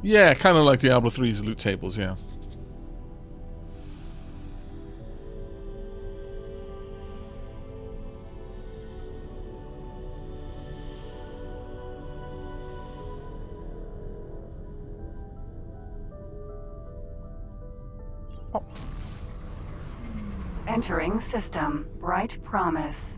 Yeah, kind of like Diablo 3's loot tables, yeah. Oh. Entering system. Bright promise.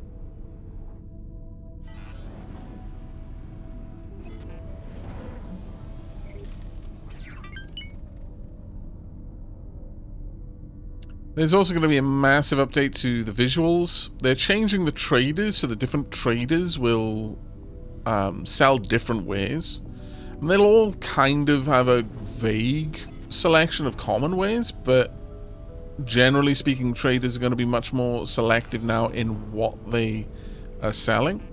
There's also going to be a massive update to the visuals. They're changing the traders so the different traders will sell different ways. And they'll all kind of have a vague selection of common ways, but generally speaking, traders are going to be much more selective now in what they are selling.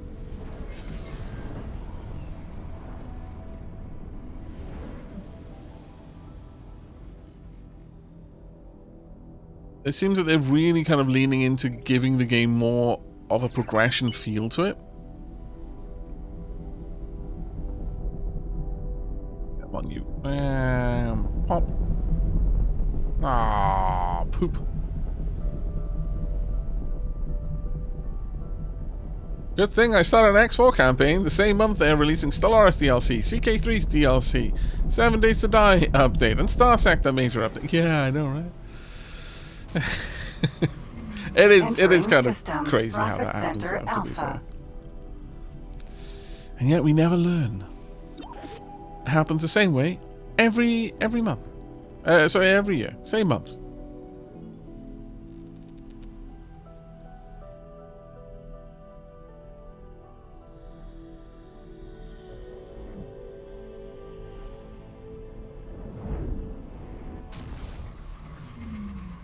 It seems that they're really kind of leaning into giving the game more of a progression feel to it. Come on, you. Pop. Ah, poop. Good thing I started an X4 campaign the same month they're releasing Stellaris DLC, CK3's DLC, 7 Days to Die update, and Star Sector major update. Yeah, I know, right? it is kind of crazy how that happens, though, to be fair. And yet we never learn. It happens the same way every month. Sorry, every year. Same month.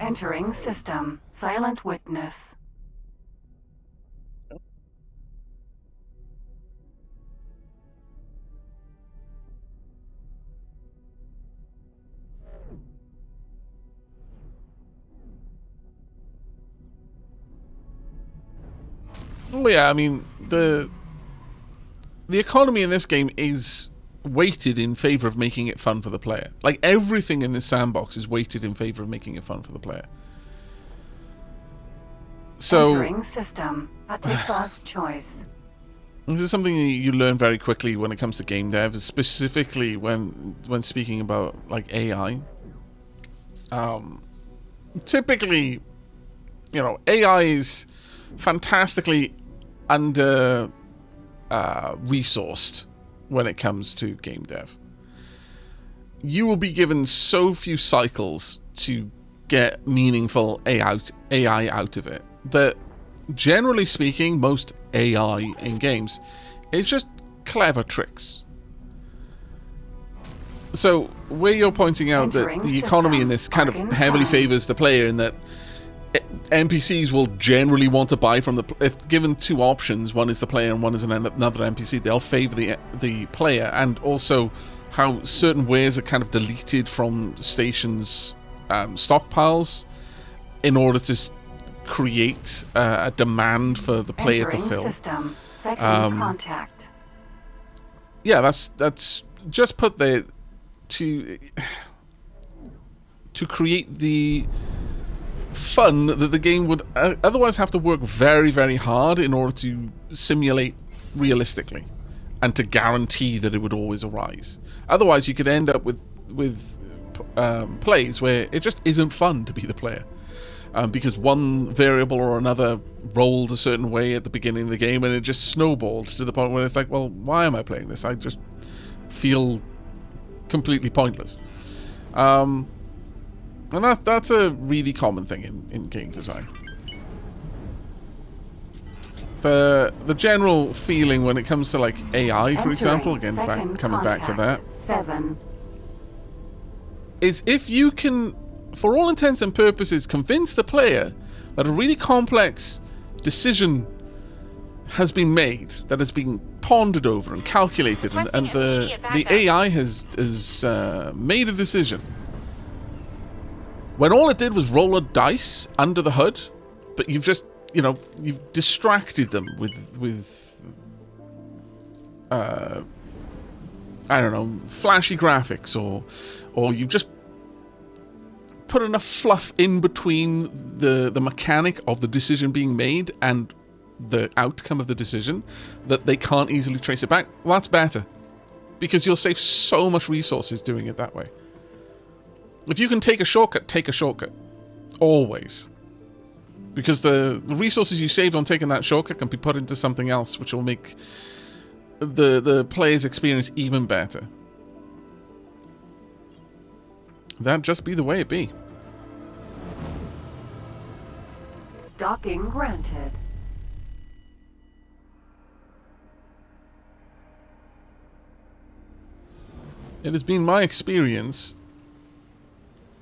Entering system. Silent witness. Oh yeah, I mean the economy in this game is weighted in favor of making it fun for the player. Like everything in this sandbox is weighted in favor of making it fun for the player. So entering system. A first choice. This is something you learn very quickly when it comes to game dev, specifically when speaking about like AI. Typically, you know, AI is fantastically under resourced when it comes to game dev. You will be given so few cycles to get meaningful AI out of it that, generally speaking, most AI in games is just clever tricks. So where you're pointing out that the economy in this kind of heavily favors the player, in that NPCs will generally want to buy from the... If given two options, one is the player and one is another NPC, they'll favor the player. And also how certain wares are kind of deleted from stations' stockpiles in order to create a demand for the player to fill. System. Second contact. Yeah, that's just put there to create the fun that the game would otherwise have to work very, very hard in order to simulate realistically, and to guarantee that it would always arise. Otherwise, you could end up with plays where it just isn't fun to be the player, because one variable or another rolled a certain way at the beginning of the game, and it just snowballed to the point where it's like, well, why am I playing this? I just feel completely pointless. And that's a really common thing in game design. The general feeling when it comes to like AI, for example, again coming back to that, 7 is if you can, for all intents and purposes, convince the player that a really complex decision has been made, that has been pondered over and calculated, and the AI has made a decision, when all it did was roll a dice under the hood, but you've just, you know, you've distracted them with I don't know, flashy graphics, or you've just put enough fluff in between the mechanic of the decision being made and the outcome of the decision that they can't easily trace it back, well, that's better. Because you'll save so much resources doing it that way. If you can take a shortcut, take a shortcut. Always. Because the resources you saved on taking that shortcut can be put into something else, which will make the player's experience even better. That'd just be the way it be. Docking granted. It has been my experience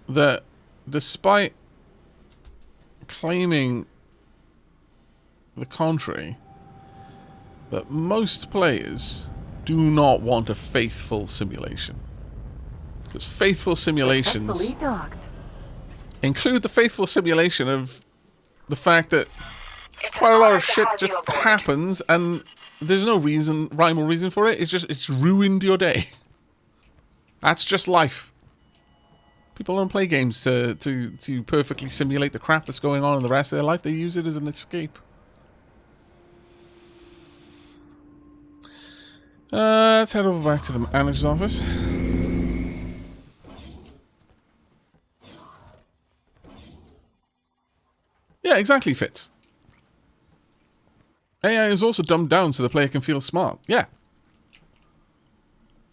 that despite claiming the contrary, that most players do not want a faithful simulation. Because faithful simulations include the faithful simulation of the fact that quite a lot of shit just happens and there's no rhyme or reason for it. It's ruined your day. That's just life. People don't play games to perfectly simulate the crap that's going on in the rest of their life. They use it as an escape. Let's head over back to the manager's office. Yeah, exactly, Fitz. AI is also dumbed down so the player can feel smart. Yeah.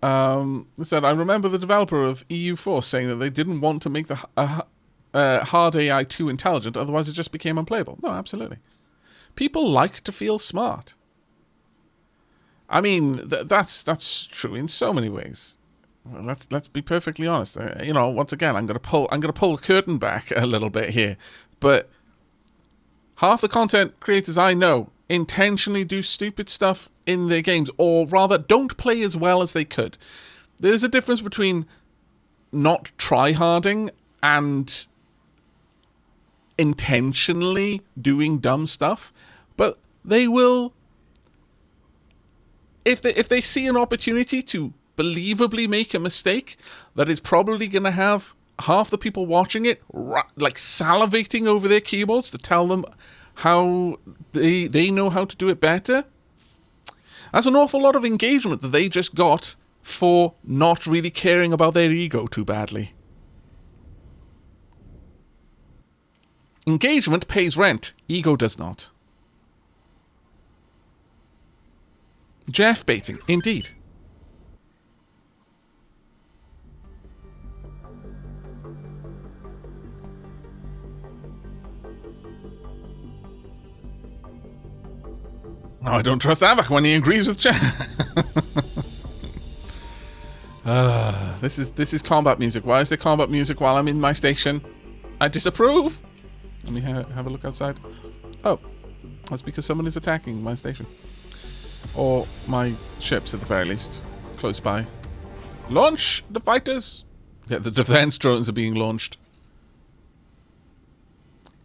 It said, I remember the developer of EU4 saying that they didn't want to make the hard AI too intelligent, otherwise it just became unplayable. No, absolutely. People like to feel smart. I mean, that's true in so many ways. Well, let's be perfectly honest. You know, once again, I'm gonna pull the curtain back a little bit here, but half the content creators I know intentionally do stupid stuff in their games, or rather don't play as well as they could. There's a difference between not tryharding and intentionally doing dumb stuff, but they will, if they see an opportunity to believably make a mistake that is probably going to have half the people watching it like salivating over their keyboards to tell them how they know how to do it better. That's an awful lot of engagement that they just got for not really caring about their ego too badly. Engagement pays rent. Ego does not. Jeff baiting, indeed. No, I don't trust Aavak when he agrees with Jeff. This is combat music. Why is there combat music while I'm in my station? I disapprove. Let me have a look outside. Oh, that's because someone is attacking my station. Or my ships, at the very least. Close by. Launch the fighters! Yeah, the defense drones are being launched.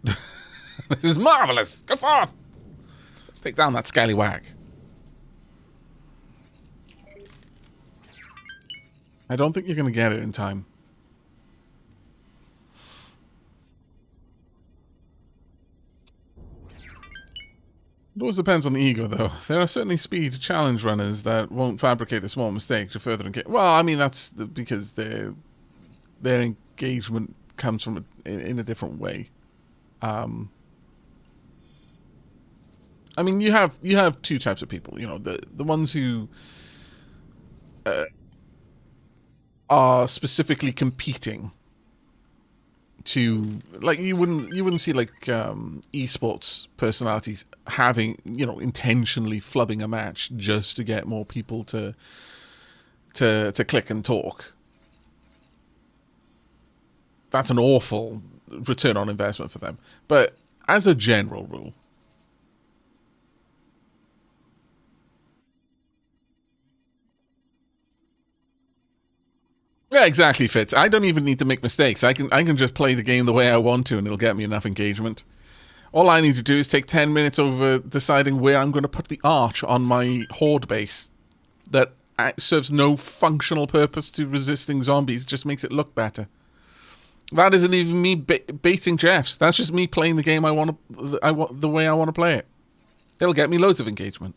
This is marvelous! Go forth! Take down that scallywag. I don't think you're going to get it in time. It always depends on the ego, though. There are certainly speed challenge runners that won't fabricate a small mistake to further engage. Well, I mean, that's because their engagement comes from in a different way. I mean, you have two types of people. You know, the ones who are specifically competing to, like, you wouldn't see like esports personalities having, you know, intentionally flubbing a match just to get more people to click and talk. That's an awful return on investment for them. But as a general rule, yeah, exactly, Fitz. I don't even need to make mistakes. I can just play the game the way I want to, and it'll get me enough engagement. All I need to do is take 10 minutes over deciding where I'm going to put the arch on my horde base that serves no functional purpose to resisting zombies. It just makes it look better. That isn't even me baiting Jeffs. That's just me playing the game the way I want to play it. It'll get me loads of engagement.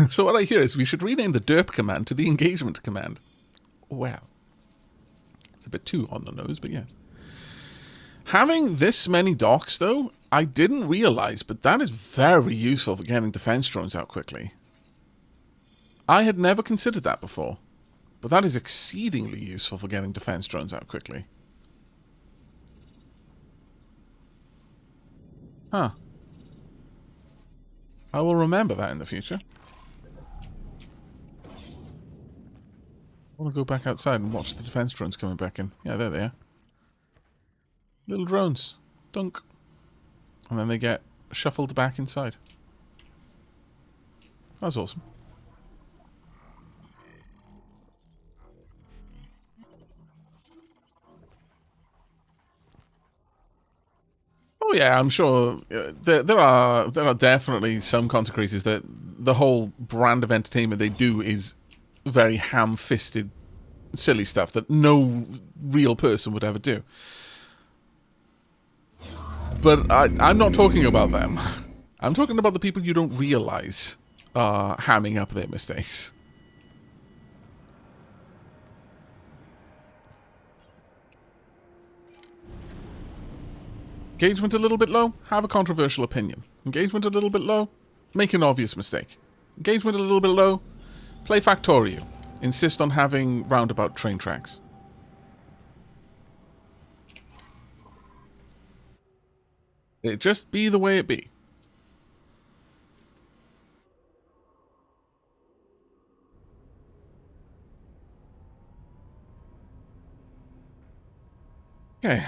So what I hear is we should rename the derp command to the engagement command. Well, it's a bit too on the nose, but yes. Having this many docks, though, I didn't realize, but that is very useful for getting defense drones out quickly. I had never considered that before, but that is exceedingly useful for getting defense drones out quickly. Huh. I will remember that in the future. I want to go back outside and watch the defense drones coming back in. Yeah, there they are. Little drones. Dunk. And then they get shuffled back inside. That's awesome. Oh yeah, I'm sure there are definitely some content creators that the whole brand of entertainment they do is very ham-fisted, silly stuff that no real person would ever do. But I'm not talking about them. I'm talking about the people you don't realize are hamming up their mistakes. Engagement a little bit low? Have a controversial opinion. Engagement a little bit low? Make an obvious mistake. Engagement a little bit low? Play Factorio. Insist on having roundabout train tracks. It just be the way it be. Okay.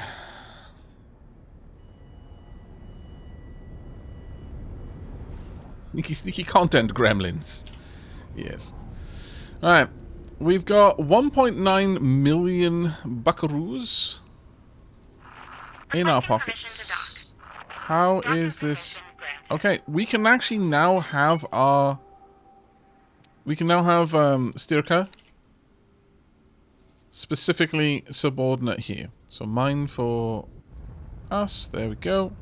Sneaky, sneaky content, gremlins. Yes. Alright. We've got 1.9 million buckaroos in our pockets. How is this? Okay, we can actually now have our... We can now have Stirka specifically subordinate here. So mine for us. There we go.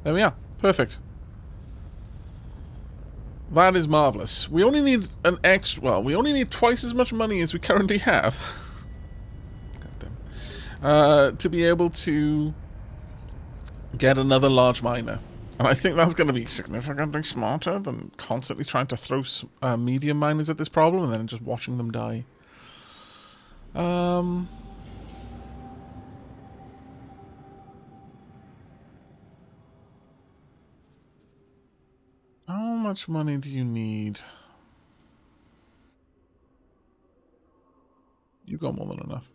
There we are. Perfect. That is marvelous. We only need an extra... Well, we only need twice as much money as we currently have. Goddamn. To be able to get another large miner. And I think that's going to be significantly smarter than constantly trying to throw medium miners at this problem and then just watching them die. How much money do you need? You got more than enough.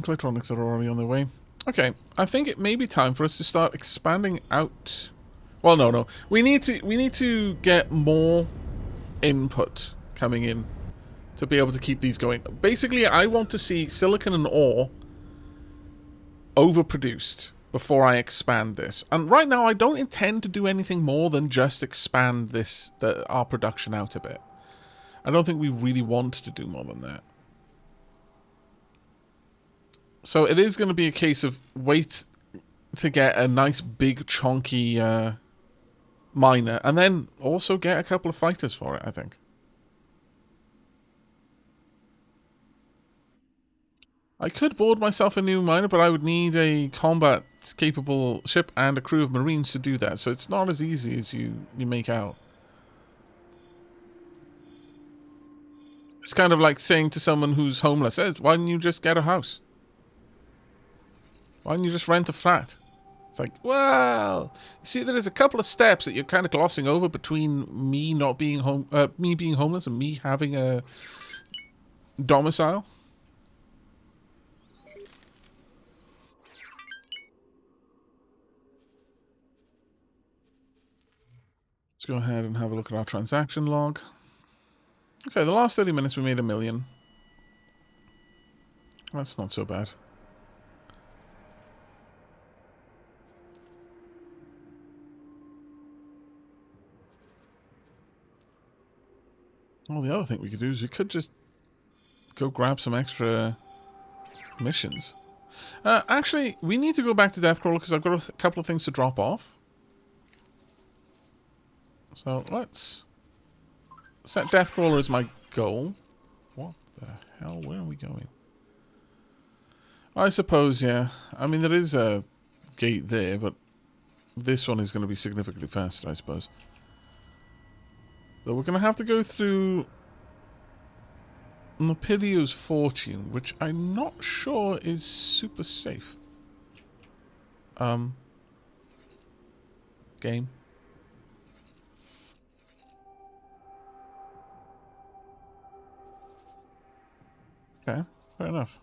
Electronics are already on their way. Okay, I think it may be time for us to start expanding out. Well, no. We need to get more input coming in to be able to keep these going. Basically, I want to see silicon and ore overproduced before I expand this. And right now, I don't intend to do anything more than just expand our production out a bit. I don't think we really want to do more than that. So it is going to be a case of wait to get a nice big chunky miner, and then also get a couple of fighters for it, I think. I could board myself a new miner, but I would need a combat-capable ship and a crew of marines to do that, so it's not as easy as you make out. It's kind of like saying to someone who's homeless, why don't you just get a house? Why don't you just rent a flat? It's like, well, you see, there is a couple of steps that you're kind of glossing over between me not being me being homeless and me having a domicile. Let's go ahead and have a look at our transaction log. Okay, the last 30 minutes we made $1 million. That's not so bad. Well, the other thing we could do is we could just go grab some extra missions. Actually, we need to go back to Deathcrawler because I've got a couple of things to drop off. So let's set Deathcrawler as my goal. What the hell? Where are we going? I suppose, yeah. I mean, there is a gate there, but this one is going to be significantly faster, I suppose. Though we're going to have to go through Lapidio's Fortune, which I'm not sure is super safe. Game. Okay, fair enough.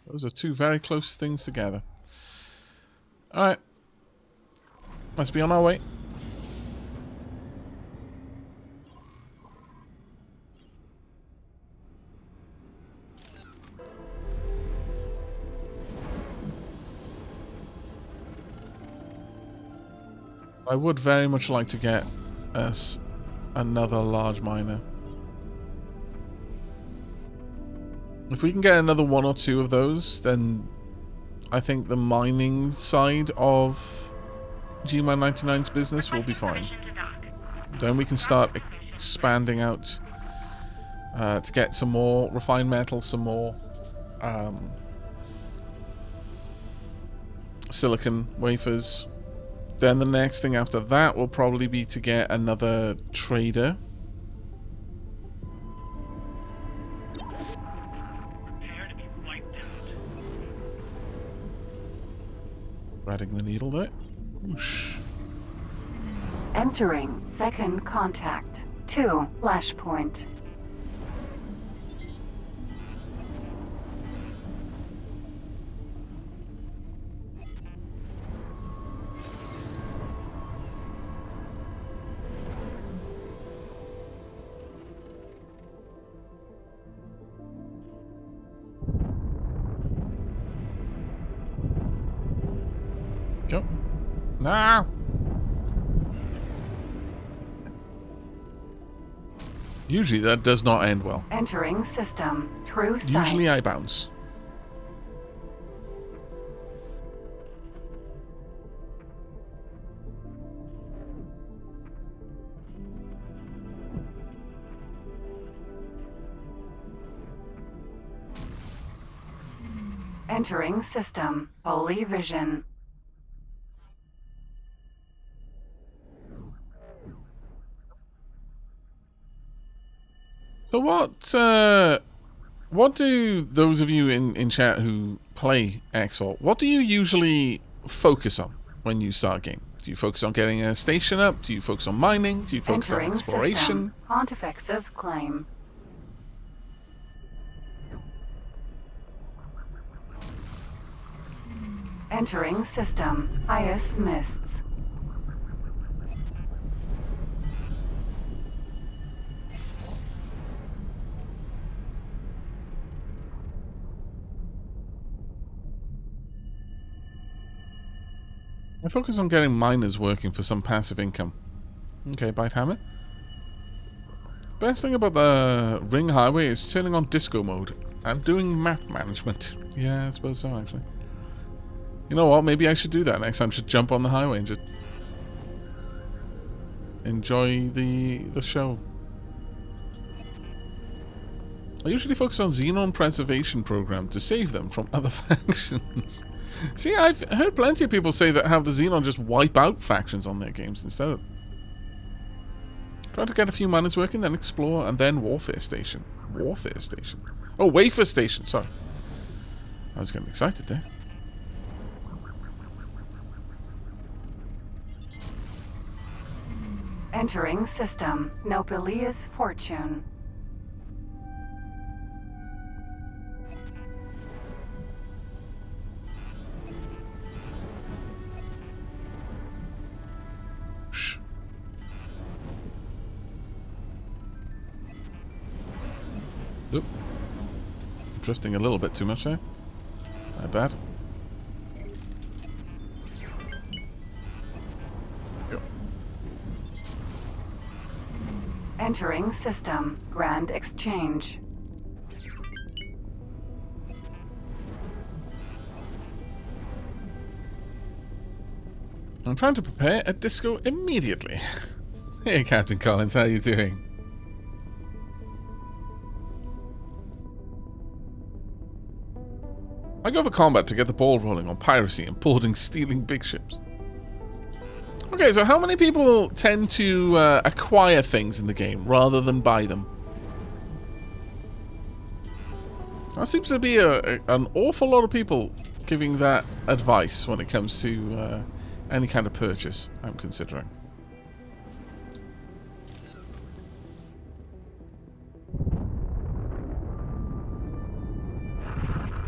Those are two very close things together. Alright. Let's be on our way. I would very much like to get us another large miner. If we can get another 1 or 2 of those, then I think the mining side of G-Man 99's business will be fine. Then we can start expanding out to get some more refined metal, some more silicon wafers. Then the next thing after that will probably be to get another trader. Threading the needle there. Whoosh. Entering second contact. 2 lash point. Go. No. Usually that does not end well. Entering system. True sight. Usually I bounce. Entering system. Holy vision. So what do those of you in chat who play X-Fault, what do you usually focus on when you start a game? Do you focus on getting a station up? Do you focus on mining? Do you focus on exploration? System. Pontifex's claim. Entering system. Highest mists. I focus on getting miners working for some passive income. Okay, Bite Hammer. Best thing about the Ring Highway is turning on disco mode and doing map management. Yeah, I suppose so, actually. You know what? Maybe I should do that next time. I should jump on the highway and just enjoy the show. I usually focus on Xenon Preservation Program to save them from other factions. See, I've heard plenty of people say that have the Xenon just wipe out factions on their games instead of... Try to get a few miners working, then explore, and then Warfare Station. Warfare Station. Oh, Wafer Station, sorry. I was getting excited there. Entering system. Nopalia's Fortune. Oop. Drifting a little bit too much there. Not bad. Yep. Entering system. Grand exchange. I'm trying to prepare a disco immediately. Hey, Captain Collins, how you doing? I go for combat to get the ball rolling on piracy and boarding stealing big ships. Okay, so how many people tend to acquire things in the game rather than buy them? That seems to be an awful lot of people giving that advice when it comes to any kind of purchase I'm considering.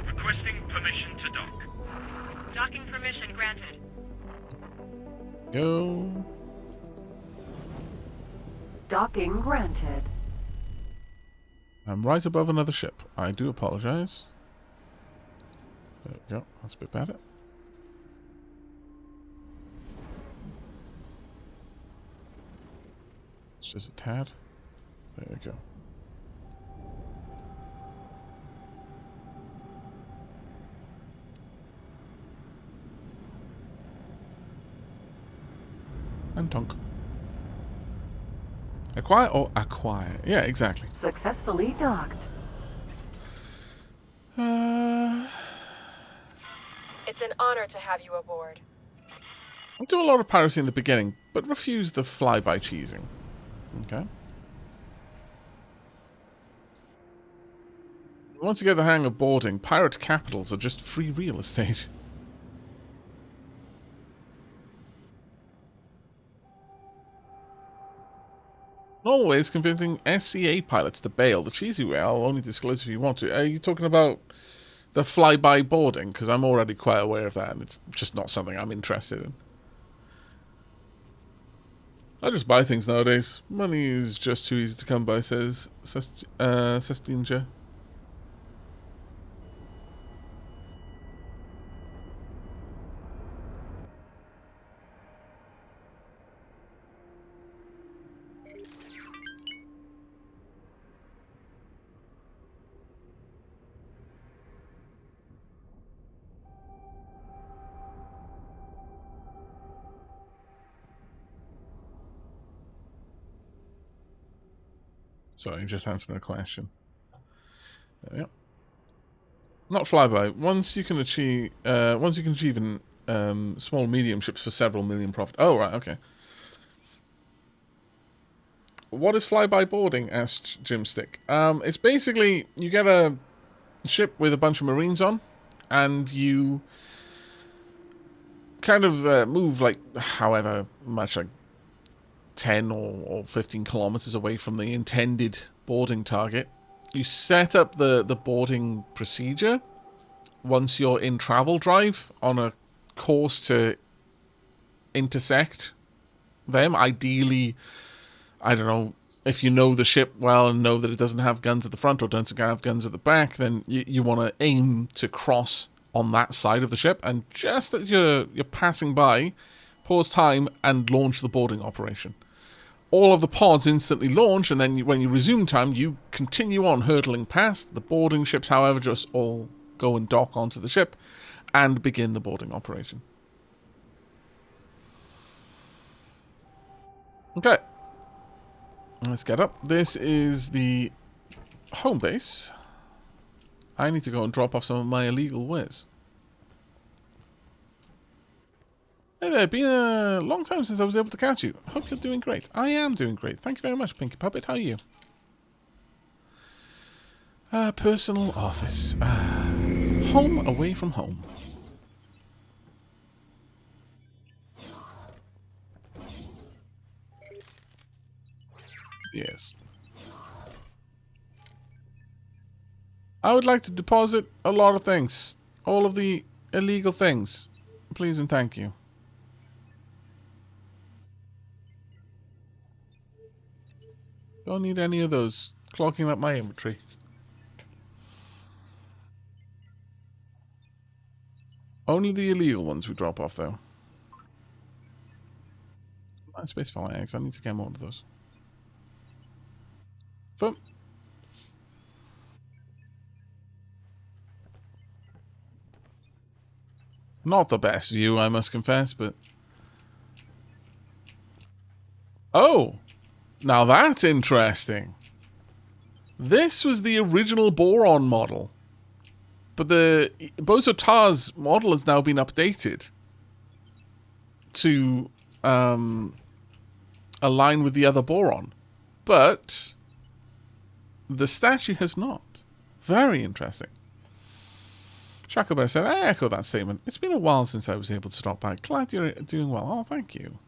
Requesting permission to dock. Docking permission granted. Go. Docking granted. I'm right above another ship. I do apologize. There we go. That's a bit better. It's just a tad. There we go. And donk. Acquire or acquire? Yeah, exactly. Successfully docked. It's an honor to have you aboard. I do a lot of piracy in the beginning, but refuse the flyby cheesing. Okay. Once you get the hang of boarding, pirate capitals are just free real estate. Always convincing SCA pilots to bail. The cheesy way, I'll only disclose if you want to. Are you talking about the flyby boarding? Because I'm already quite aware of that, and it's just not something I'm interested in. I just buy things nowadays. Money is just too easy to come by, says Sestinja. Sorry, just answering a question. There we go. Not flyby. Once you can achieve in small medium ships for several million profit. Oh right, okay. What is flyby boarding? Asked Jimstick. It's basically you get a ship with a bunch of Marines on, and you kind of move like however much, like 10 or 15 kilometers away from the intended boarding target. You set up the boarding procedure once you're in travel drive on a course to intersect them. Ideally, I don't know, if you know the ship well and know that it doesn't have guns at the front or doesn't have guns at the back, then you want to aim to cross on that side of the ship, and just as you're passing by, pause time and launch the boarding operation. All of the pods instantly launch, and then when you resume time, you continue on hurtling past. The boarding ships, however, just all go and dock onto the ship and begin the boarding operation. Okay. Let's get up. This is the home base. I need to go and drop off some of my illegal wares. Hey there, been a long time since I was able to catch you. Hope you're doing great. I am doing great. Thank you very much, Pinky Puppet. How are you? Personal office. Home away from home. Yes. I would like to deposit a lot of things. All of the illegal things. Please and thank you. Don't need any of those clogging up my inventory. Only the illegal ones we drop off, though. Nice space file eggs. I need to get more of those. Boom. Not the best view, I must confess, but... Oh! Now that's interesting. This was the original boron model. But the Bozo-Tars model has now been updated to align with the other boron. But the statue has not. Very interesting. Shackleberry said, I echo that statement. It's been a while since I was able to stop by. Glad you're doing well. Oh, thank you.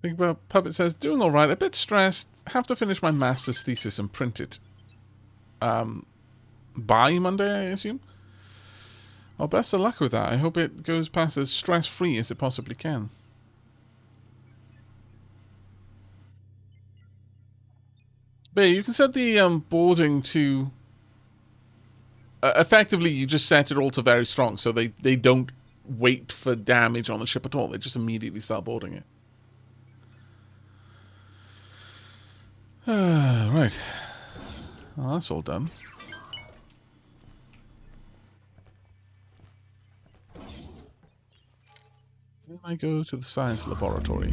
Big Puppet says, doing alright, a bit stressed. Have to finish my master's thesis and print it. By Monday, I assume? Well, best of luck with that. I hope it goes past as stress-free as it possibly can. But yeah, you can set the boarding to... effectively, you just set it all to very strong, so they don't wait for damage on the ship at all. They just immediately start boarding it. Right. Well, that's all done. Then I go to the science laboratory.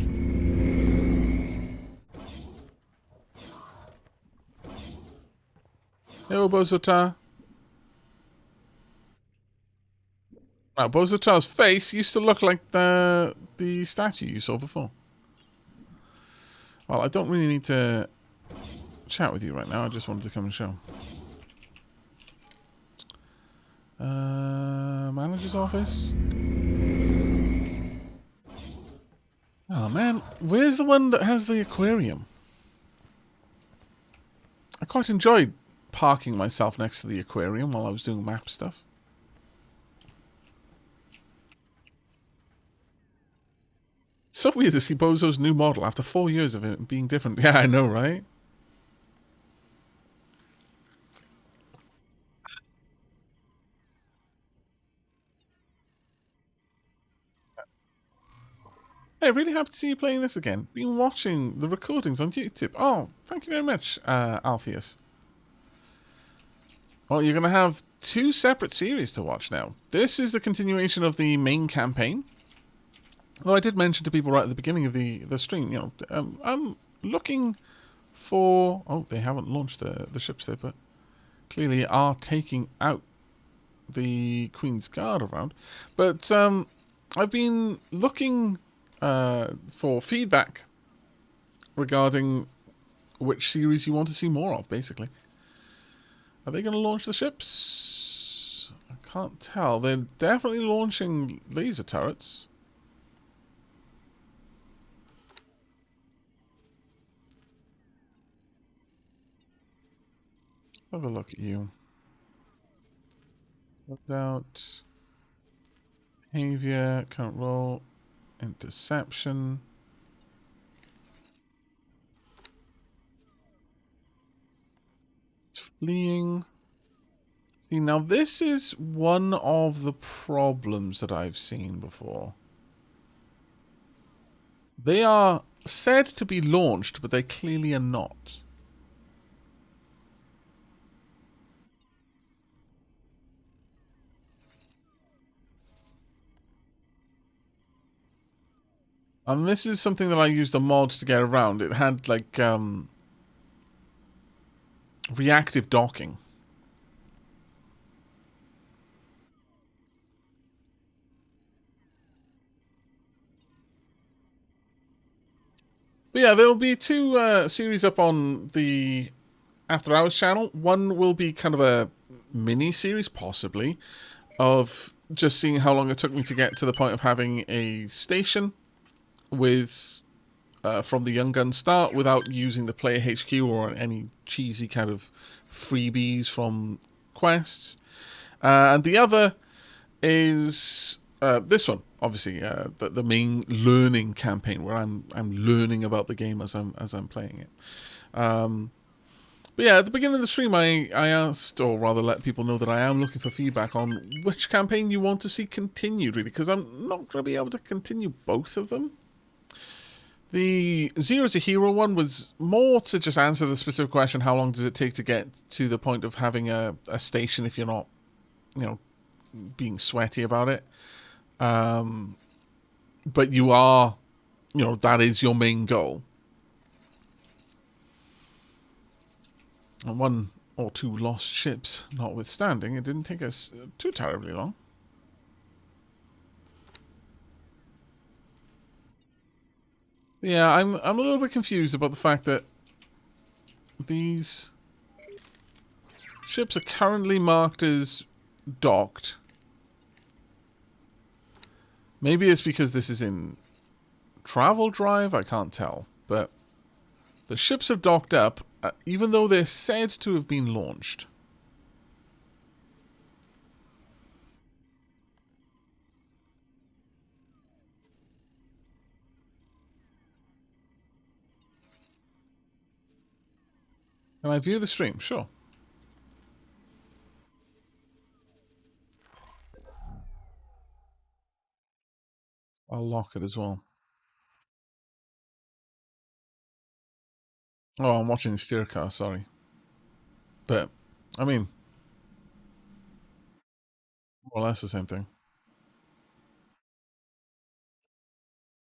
Hello, Bozo-Tar. Now, Bozo-Tar's face used to look like the statue you saw before. Well, I don't really need to chat with you right now. I just wanted to come and show. Manager's office. Oh man, where's the one that has the aquarium? I quite enjoyed parking myself next to the aquarium while I was doing map stuff. So weird to see Bozo's new model after 4 years of it being different. Yeah, I know, right? Hey, really happy to see you playing this again. Been watching the recordings on YouTube. Oh, thank you very much, Alpheus. Well, you're going to have 2 separate series to watch now. This is the continuation of the main campaign. Though I did mention to people right at the beginning of the stream, you know, I'm looking for... Oh, they haven't launched the ships there, but clearly are taking out the Queen's Guard around. But I've been looking for feedback regarding which series you want to see more of, basically. Are they going to launch the ships? I can't tell. They're definitely launching laser turrets. Have a look at you. Loadout. Behavior. Current role. Interception. It's fleeing. See, now this is one of the problems that I've seen before. They are said to be launched, but they clearly are not. And this is something that I used the mods to get around. It had, like, reactive docking. But yeah, there'll be 2 series up on the After Hours channel. One will be kind of a mini-series, possibly, of just seeing how long it took me to get to the point of having a station with from the Young Gun start without using the player HQ or any cheesy kind of freebies from quests. And the other is this one, obviously, the main learning campaign where I'm learning about the game as I'm playing it. But yeah, at the beginning of the stream, I asked, or rather let people know that I am looking for feedback on which campaign you want to see continued, really, because I'm not going to be able to continue both of them. The Zero to Hero one was more to just answer the specific question, how long does it take to get to the point of having a station if you're not, you know, being sweaty about it. But you are, you know, that is your main goal. And 1 or 2 lost ships notwithstanding, it didn't take us too terribly long. Yeah, I'm a little bit confused about the fact that these ships are currently marked as docked. Maybe it's because this is in travel drive, I can't tell. But the ships have docked up, even though they're said to have been launched. Can I view the stream? Sure. I'll lock it as well. Oh, I'm watching the steer car, sorry. But, I mean, more or less the same thing.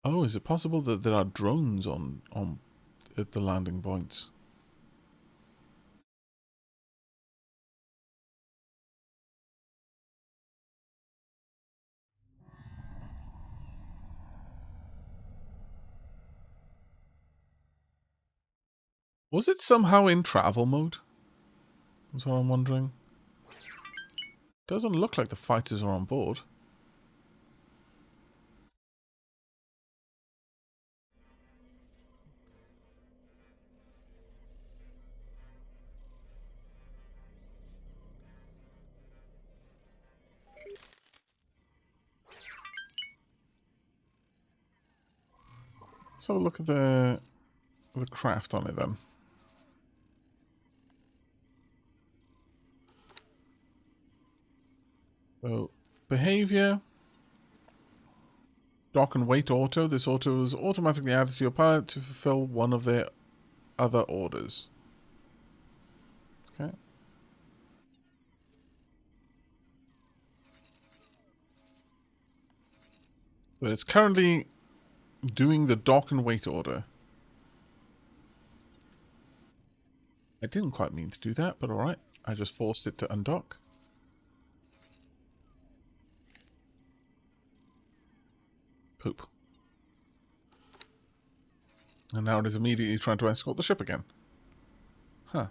Oh, is it possible that there are drones at the landing points? Was it somehow in travel mode? That's what I'm wondering. Doesn't look like the fighters are on board. Let's have a look at the craft on it then. So, behavior. Dock and wait auto. This auto is automatically added to your pilot to fulfill one of their other orders. Okay. So it's currently doing the dock and wait order. I didn't quite mean to do that, but alright. I just forced it to undock. Poop. And now it is immediately trying to escort the ship again. Huh.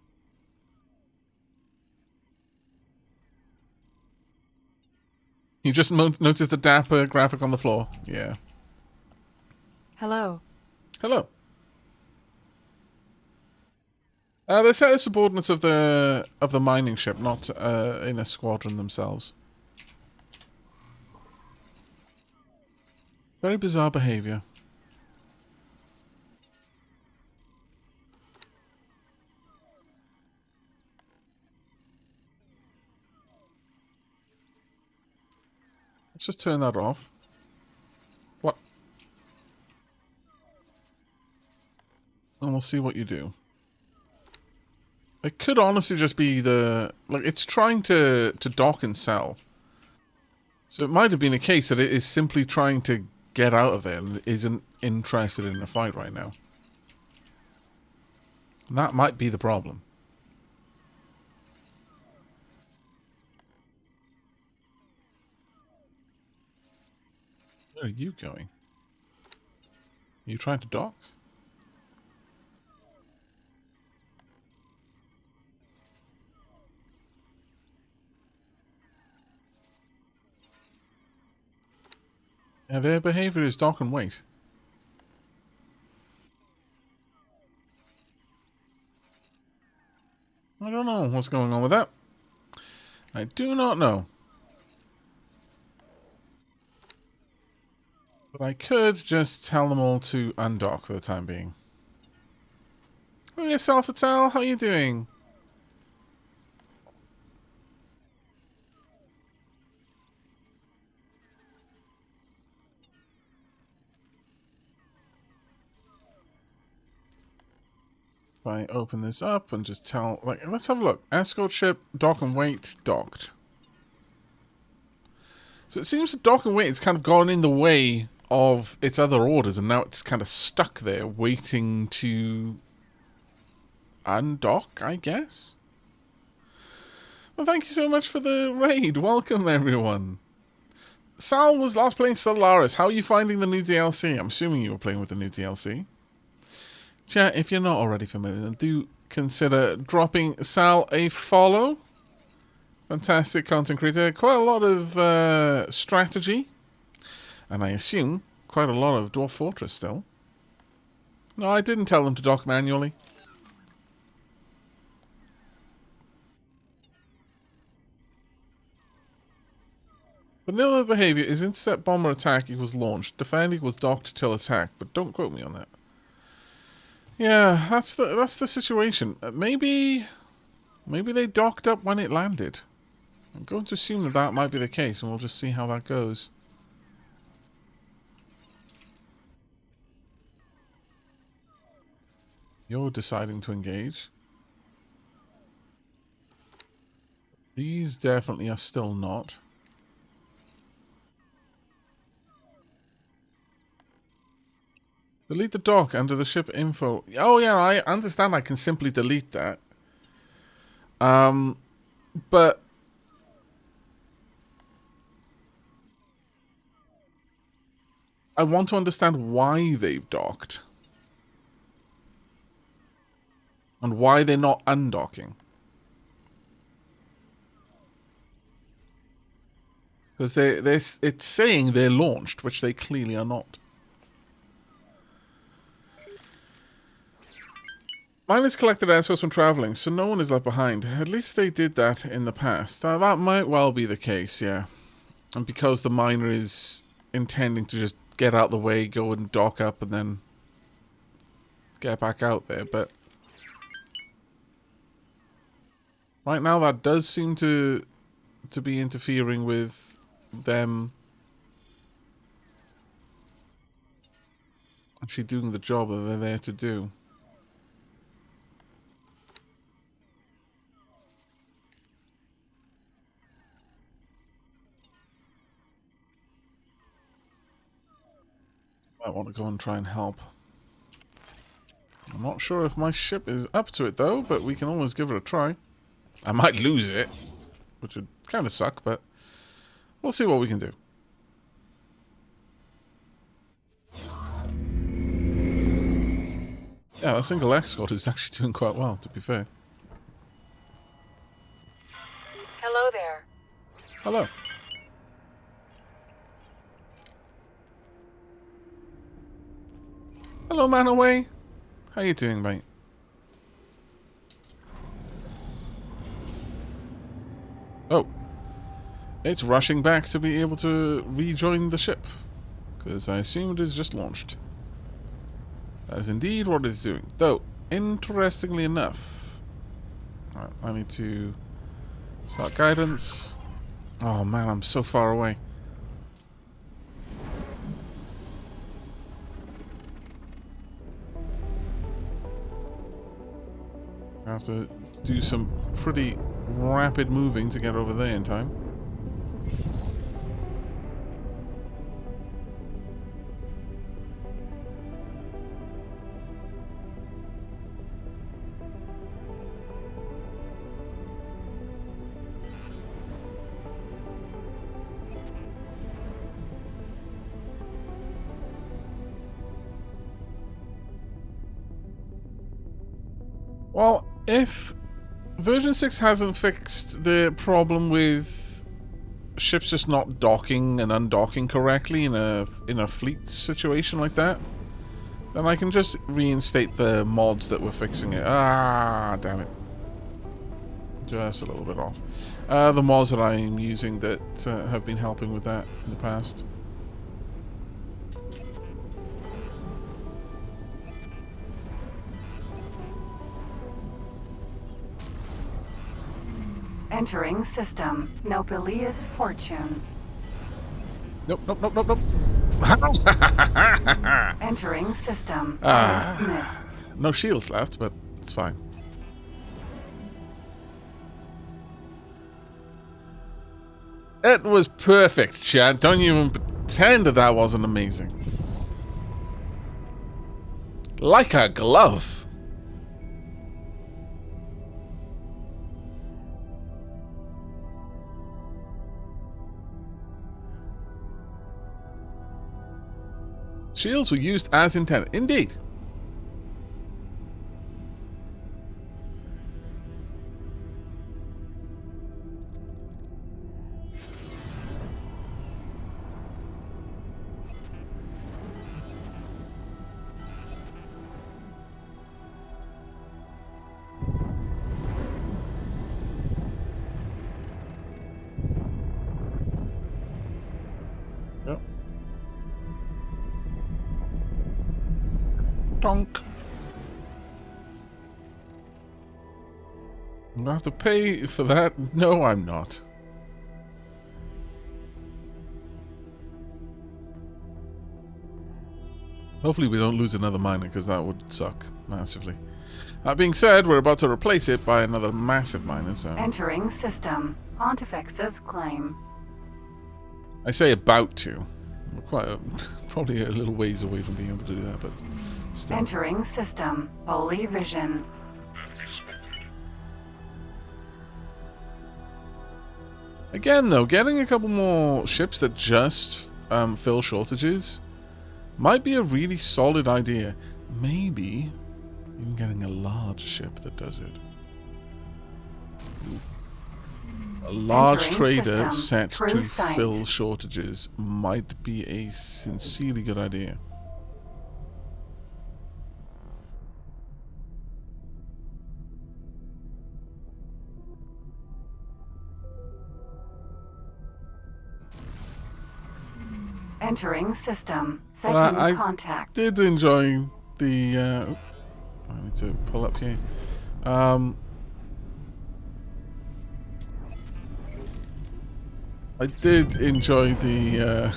You just noticed the dapper graphic on the floor. Yeah. Hello. Hello. They're set as subordinates of the mining ship, not in a squadron themselves. Very bizarre behavior. Let's just turn that off. What? And we'll see what you do. It could honestly just be it's trying to dock and sell. So it might have been a case that it is simply trying to get out of there and isn't interested in a fight right now. And that might be the problem. Where are you going? Are you trying to dock? Yeah, their behavior is dock and wait. I don't know what's going on with that. I do not know. But I could just tell them all to undock for the time being. Hello yourself, Fatal. How are you doing? If I open this up and just tell, like, let's have a look. Escort ship, dock and wait, docked. So it seems that dock and wait has kind of gone in the way of its other orders, and now it's kind of stuck there, waiting to undock, I guess? Well, thank you so much for the raid. Welcome, everyone. Sal was last playing Solaris. How are you finding the new DLC? I'm assuming you were playing with the new DLC. Chat, if you're not already familiar, do consider dropping Sal a follow. Fantastic content creator. Quite a lot of strategy. And I assume quite a lot of Dwarf Fortress still. No, I didn't tell them to dock manually. Vanilla behavior is intercept bomber attack equals launch. Defend equals docked till attack. But don't quote me on that. Yeah, that's the situation. Maybe they docked up when it landed. I'm going to assume that that might be the case, and we'll just see how that goes. You're deciding to engage. These definitely are still not. Delete the dock under the ship info. Oh yeah, I understand I can simply delete that. But I want to understand why they've docked. And why they're not undocking. Because it's saying they're launched, which they clearly are not. Miners collected assets when traveling, so no one is left behind. At least they did that in the past. That might well be the case, yeah. And because the miner is intending to just get out the way, go and dock up, and then get back out there, but right now that does seem to be interfering with them actually doing the job that they're there to do. I want to go and try and help. I'm not sure if my ship is up to it though, but we can always give it a try. I might lose it, which would kind of suck, but we'll see what we can do. Yeah, that single escort is actually doing quite well, to be fair. Hello there. Hello. Hello, Manaway. How you doing, mate? Oh. It's rushing back to be able to rejoin the ship. Because I assume it is just launched. That is indeed what it's doing. Though, interestingly enough... Alright, I need to start guidance. Oh man, I'm so far away. I have to do some pretty rapid moving to get over there in time. Well, if version 6 hasn't fixed the problem with ships just not docking and undocking correctly in a fleet situation like that, then I can just reinstate the mods that were fixing it. Ah, damn it. Just a little bit off. The mods that I'm using that have been helping with that in the past. Entering system. Nopalia's fortune. Nope, nope, nope, nope, nope. Entering system. Ice mists. No shields left, but it's fine. It was perfect, Chad. Don't even pretend that that wasn't amazing. Like a glove. Shields were used as intended. Indeed. Yep. Donk. I'm gonna have to pay for that? No, I'm not. Hopefully we don't lose another miner, because that would suck massively. That being said, we're about to replace it by another massive miner, so... Entering system. Pontifex's claim. I say about to. We're quite probably a little ways away from being able to do that, but still. Entering system. Holy vision. Again, though, getting a couple more ships that just fill shortages might be a really solid idea. Maybe even getting a large ship that does it. A large trader set to fill shortages might be a sincerely good idea. Entering system. Second contact. I did enjoy the... I need to pull up here. I did enjoy the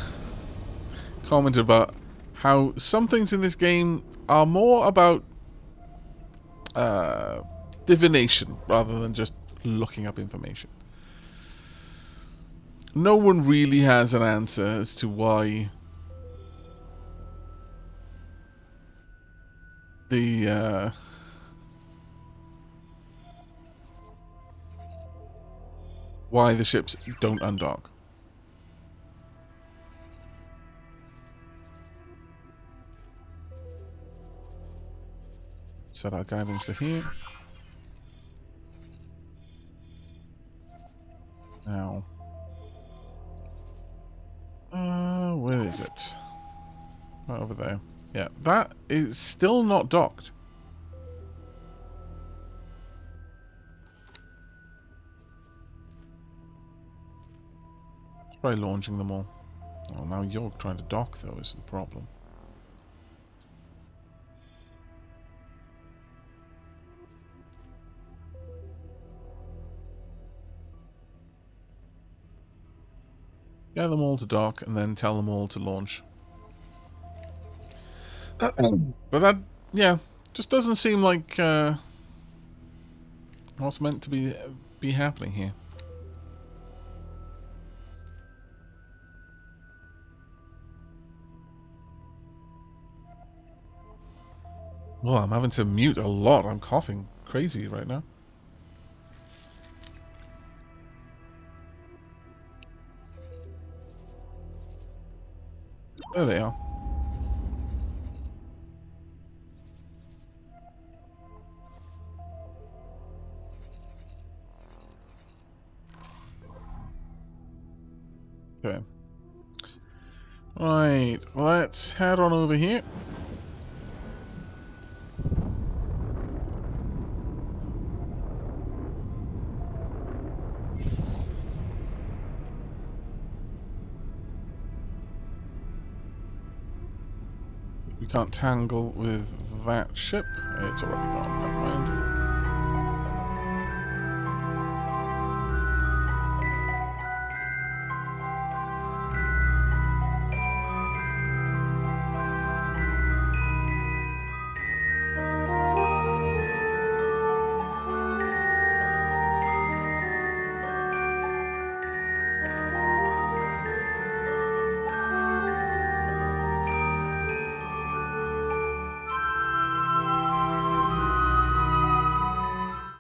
comment about how some things in this game are more about divination rather than just looking up information. No one really has an answer as to why the ships don't undock. Set our guidance to here. Now, where is it? Right over there. Yeah, that is still not docked. Let's try launching them all. Oh, now you're trying to dock, though, is the problem. Get them all to dock and then tell them all to launch. But that, yeah, just doesn't seem like what's meant to be happening here. Well, I'm having to mute a lot. I'm coughing crazy right now. There they are. Okay. Right, let's head on over here. We can't tangle with that ship. It's already gone, never mind.